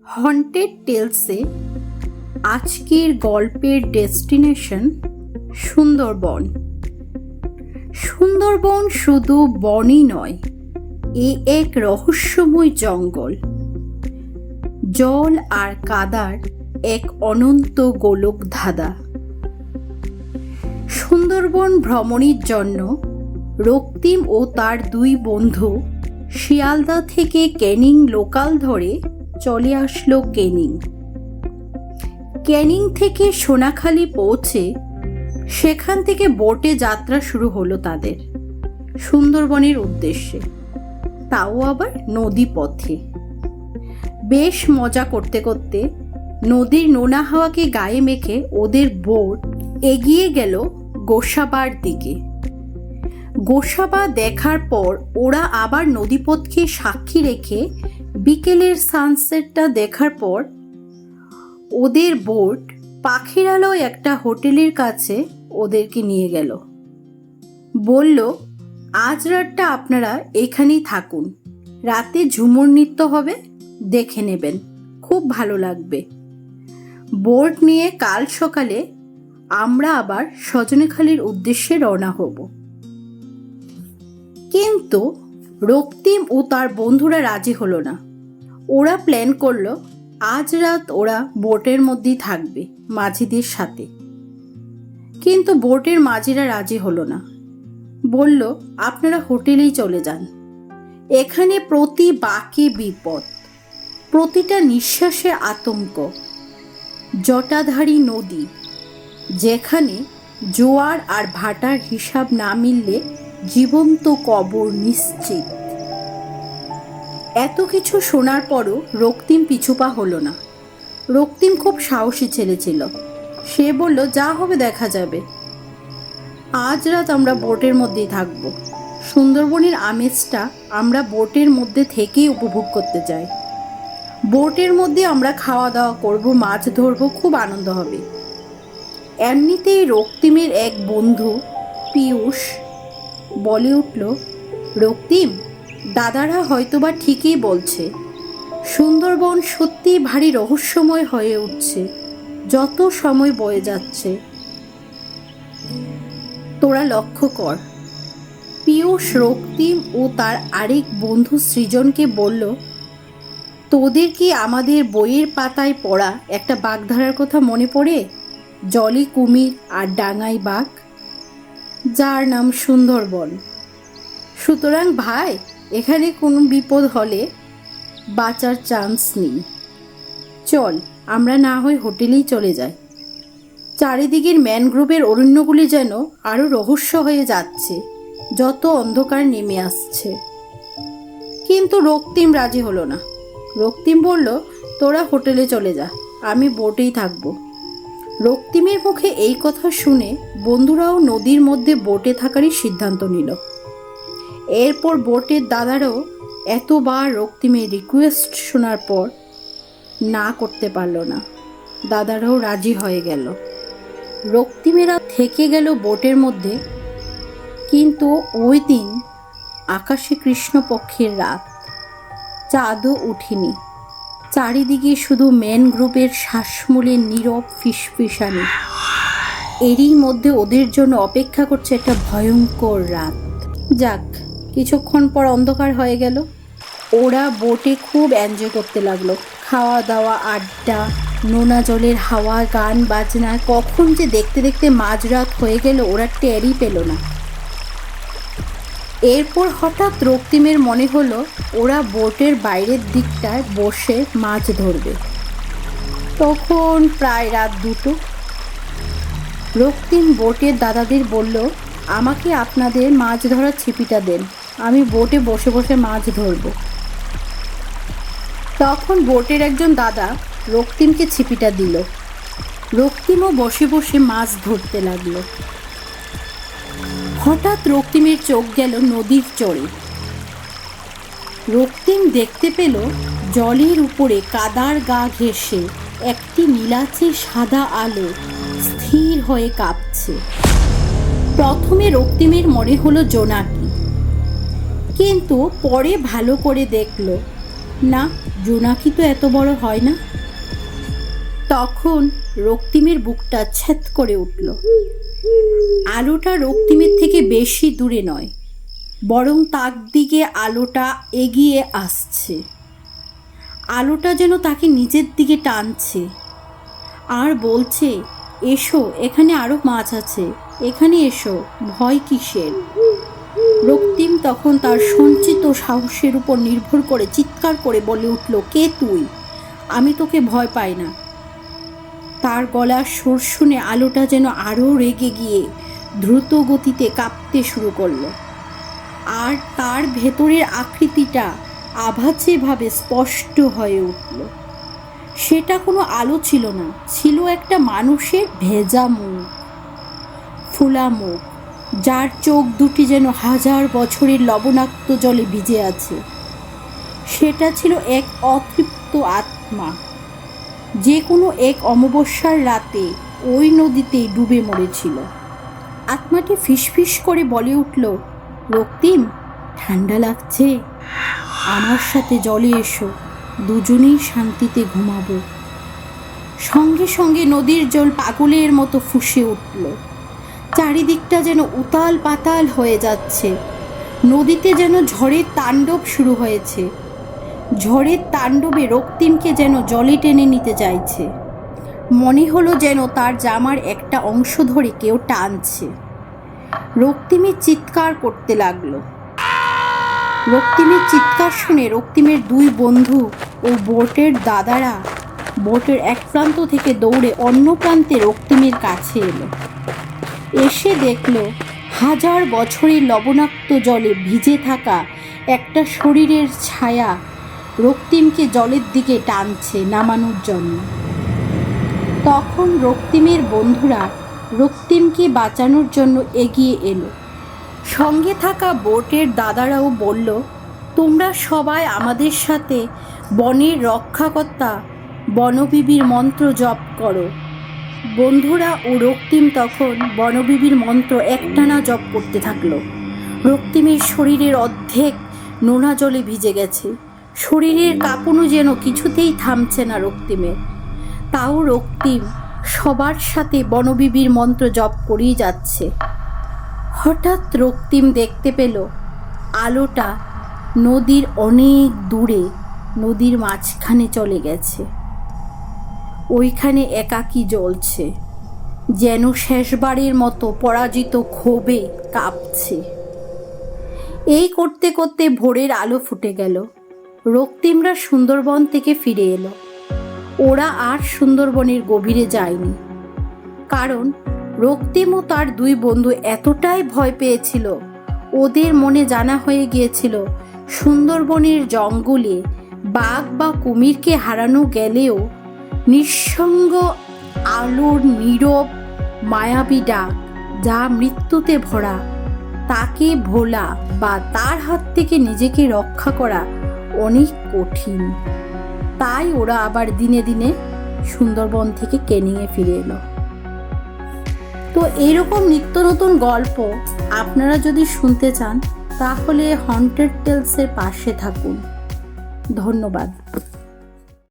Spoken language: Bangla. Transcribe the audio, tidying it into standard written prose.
হন্টেড টেলসে আজকের গল্পের ডেস্টিনেশন সুন্দরবন। সুন্দরবন শুধু বনই নয়, এ এক রহস্যময় জঙ্গল, জল আর কাদার এক অনন্ত গোলক ধাঁধা। সুন্দরবন ভ্রমণের জন্য রক্তিম ও তার দুই বন্ধু শিয়ালদা থেকে ক্যানিং লোকাল ধরে চলে আসলো ক্যানিং থেকে সোনাখালি পৌঁছে সেখান থেকে বোটে যাত্রা শুরু হলো তাদের সুন্দরবনের উদ্দেশ্যে, তাও আবার নদী পথে। বেশ মজা করতে করতে নদীর নোনা হাওয়াকে গায়ে মেখে ওদের বোট এগিয়ে গেল গোসাবার দিকে। গোসাবা দেখার পর ওরা আবার নদীপথকে সাক্ষী রেখে বিকেলের সানসেটটা দেখার পর ওদের বোট পাখিরালয় একটা হোটেলের কাছে ওদেরকে নিয়ে গেল। বলল, আজ রাতটা আপনারা এখানেই থাকুন, রাতে ঝুমুর নৃত্য হবে, দেখে নেবেন, খুব ভালো লাগবে। বোট নিয়ে কাল সকালে আমরা আবার সজনেখালির উদ্দেশ্যে রওনা হব। কিন্তু রক্তিম ও তার বন্ধুরা রাজি হলো না। ওরা প্ল্যান করলো আজ রাত ওরা বোটের মধ্যেই থাকবে মাঝিদের সাথে। কিন্তু বোটের মাঝিরা রাজি হলো না, বলল, আপনারা হোটেলেই চলে যান, এখানে প্রতি বাঁকে বিপদ, প্রতিটা নিঃশ্বাসে আতঙ্ক, জটাধারী নদী, যেখানে জোয়ার আর ভাটার হিসাব না মিললে জীবন্ত কবর নিশ্চিত। এত কিছু শোনার পরও রক্তিম পিছুপা হলো না। রক্তিম খুব সাহসী ছেলে ছিল। সে বলল, যা হবে দেখা যাবে, আজ রাত আমরা বোটের মধ্যেই থাকব। সুন্দরবনের আমেজটা আমরা বোটের মধ্যে থেকেই উপভোগ করতে চাই। বোটের মধ্যে আমরা খাওয়া দাওয়া করব, মাছ ধরবো, খুব আনন্দ হবে। এমনিতেই রক্তিমের এক বন্ধু পীয়ূষ বলে উঠল, রক্তিম, দাদারা হয়তোবা ঠিকই বলছে, সুন্দরবন সত্যিই ভারী রহস্যময় হয়ে উঠছে যত সময় বয়ে যাচ্ছে। তোরা লক্ষ্য কর। পীয়ূষ রক্তিম ও তার আরেক বন্ধু সৃজনকে বলল, তোদের কি আমাদের বইয়ের পাতায় পড়া একটা বাগধারার কথা মনে পড়ে? জলে কুমির আর ডাঙায় বাঘ, যার নাম সুন্দরবন। সুতরাং ভাই, এখানে কোনো বিপদ হলে বাঁচার চান্স নেই। চল, আমরা না হয় হোটেলেই চলে যাই। চারিদিকের ম্যানগ্রোভের অরণ্যগুলি যেন আরো রহস্য হয়ে যাচ্ছে যত অন্ধকার নেমে আসছে। কিন্তু রক্তিম রাজি হলো না। রক্তিম বলল, তোরা হোটেলে চলে যা, আমি বোটেই থাকবো। রক্তিমের মুখে এই কথা শুনে বন্ধুরাও নদীর মধ্যে বোটে থাকারই সিদ্ধান্ত নিল। এরপর বোটের দাদারাও এতবার রক্তিমের রিকোয়েস্ট শোনার পর না করতে পারল না। দাদারাও রাজি হয়ে গেল। রক্তিমেরা থেকে গেল বোটের মধ্যে। কিন্তু ওই দিন আকাশে কৃষ্ণপক্ষের রাত, চাঁদও উঠেনি। চারিদিকে শুধু ম্যানগ্রোভের শ্বাসমূলের নীরব ফিসফিসানি। এরই মধ্যে ওদের জন্য অপেক্ষা করছে একটা ভয়ঙ্কর রাত। যাক, কিছুক্ষণ পর অন্ধকার হয়ে গেল। ওরা বোটে খুব এনজয় করতে লাগলো। খাওয়া দাওয়া, আড্ডা, নোনা জলের হাওয়া, গান বাজনা। কখন যে দেখতে দেখতে মাঝরাত হয়ে গেল ওরা টেরই পেল না। এরপর হঠাৎ রক্তিমের মনে হলো ওরা বোটের বাইরের দিকটায় বসে মাছ ধরবে। তখন প্রায় রাত 2টো। রক্তিম বোটের দাদাদের বলল, আমাকে আপনাদের মাছ ধরার ছিপিটা দেন, আমি বোটে বসে বসে মাছ ধরব। তখন বোটের একজন দাদা রক্তিমকে ছিপিটা দিল। রক্তিমও বসে বসে মাছ ধরতে লাগলো। হঠাৎ রক্তিমের চোখ গেল নদীর চরে। রক্তিম দেখতে পেল জলের উপরে কাদার গা ঘেঁষে একটি নীলাচে সাদা আলো স্থির হয়ে কাঁপছে। প্রথমে রক্তিমের মনে হলো জোনাকি, কিন্তু পরে ভালো করে দেখল না, জোনাকি তো এত বড় হয় না। তখন রক্তিমের বুকটা ছ্যাদ করে উঠল। আলোটা রক্তিমের থেকে বেশি দূরে নয়, বরং তার দিকে আলোটা এগিয়ে আসছে। আলোটা যেন তাকে নিজের দিকে টানছে আর বলছে, এসো, এখানে আরো মাছ আছে, এখানে এসো, ভয় কিসের? রক্তিম তখন তার সঞ্চিত সাহসের উপর নির্ভর করে চিৎকার করে বলে উঠল, কে তুই? আমি তোকে ভয় পাই না। তার গলার সুর শুনে আলোটা যেন আরো রেগে গিয়ে দ্রুত গতিতে কাঁপতে শুরু করলো। আর তার ভেতরের আকৃতিটা আভাসেভাবে স্পষ্ট হয়ে উঠল। সেটা কোনো আলো ছিল না, ছিল একটা মানুষের ভেজা মুখ, ফোলা মুখ, যার চোখ দুটি যেন 1000 বছরের লবণাক্ত জলে ভিজে আছে। সেটা ছিল এক অতৃপ্ত আত্মা, যে কোনো এক অমাবস্যার রাতে ওই নদীতেই ডুবে মরেছিল। আত্মাটি ফিসফিস করে বলে উঠল, রক্তিম, ঠান্ডা লাগছে? আমার সাথে জলে এসো, দুজনেই শান্তিতে ঘুমাবো। সঙ্গে সঙ্গে নদীর জল পাগলের মতো ফুঁসে উঠল। চারিদিকটা যেন উতাল পাতাল হয়ে যাচ্ছে। নদীতে যেন ঝড়ের তাণ্ডব শুরু হয়েছে। ঝড়ের তাণ্ডবে রক্তিমকে যেন জলে টেনে নিতে চাইছে। মনে হলো যেন তার জামার একটা অংশ ধরে কেউ টানছে। রক্তিমের চিৎকার করতে লাগলো। রক্তিমের চিৎকার শুনে রক্তিমের 2 বন্ধু ও বোটের দাদারা বোটের এক প্রান্ত থেকে দৌড়ে অন্য প্রান্তে রক্তিমের কাছে এলো। এসে দেখল 1000 বছরের লবণাক্ত জলে ভিজে থাকা একটা শরীরের ছায়া রক্তিমকে জলের দিকে টানছে নামানোর জন্য। তখন রক্তিমের বন্ধুরা রক্তিমকে বাঁচানোর জন্য এগিয়ে এলো। সঙ্গে থাকা বোটের দাদারাও বলল, তোমরা সবাই আমাদের সাথে বনের রক্ষাকর্তা বনবিবির মন্ত্র জপ করো। বন্ধুরা ও রক্তিম তখন বনবিবির মন্ত্র একটানা জপ করতে থাকলো। রক্তিমের শরীরের অর্ধেক নোনা জলে ভিজে গেছে। শরীরের কাঁপুনো যেন কিছুতেই থামছে না রক্তিমের। তাও রক্তিম সবার সাথে বনবিবির মন্ত্র জপ করেই যাচ্ছে। হঠাৎ রক্তিম দেখতে পেল আলোটা নদীর অনেক দূরে, নদীর মাঝখানে চলে গেছে। ওইখানে একাকী জ্বলছে, যেন শেষবারের মতো পরাজিত ক্ষোভে কাঁপছে। এই করতে করতে ভোরের আলো ফুটে গেল। রক্তিমরা সুন্দরবন থেকে ফিরে এলো। ওরা আর সুন্দরবনের গভীরে যায়নি, কারণ রক্তিম ও তার 2 বন্ধু এতটাই ভয় পেয়েছিল, ওদের মনে জানা হয়ে গিয়েছিল সুন্দরবনের জঙ্গলে বাঘ বা কুমিরকে হারানো গেলেও নিঃসঙ্গ আলোর নীরব মায়াবী ডাক, যা মৃত্যুতে ভরা, তাকে ভোলা বা তার হাত থেকে নিজেকে রক্ষা করা অনেক কঠিন। তাই ওরা আবার দিনে দিনে সুন্দরবন থেকে ক্যানিংয়ে ফিরে এলো। তো এইরকম নিত্য নতুন গল্প আপনারা যদি শুনতে চান, তাহলে হন্টেড টেলসের পাশে থাকুন। ধন্যবাদ।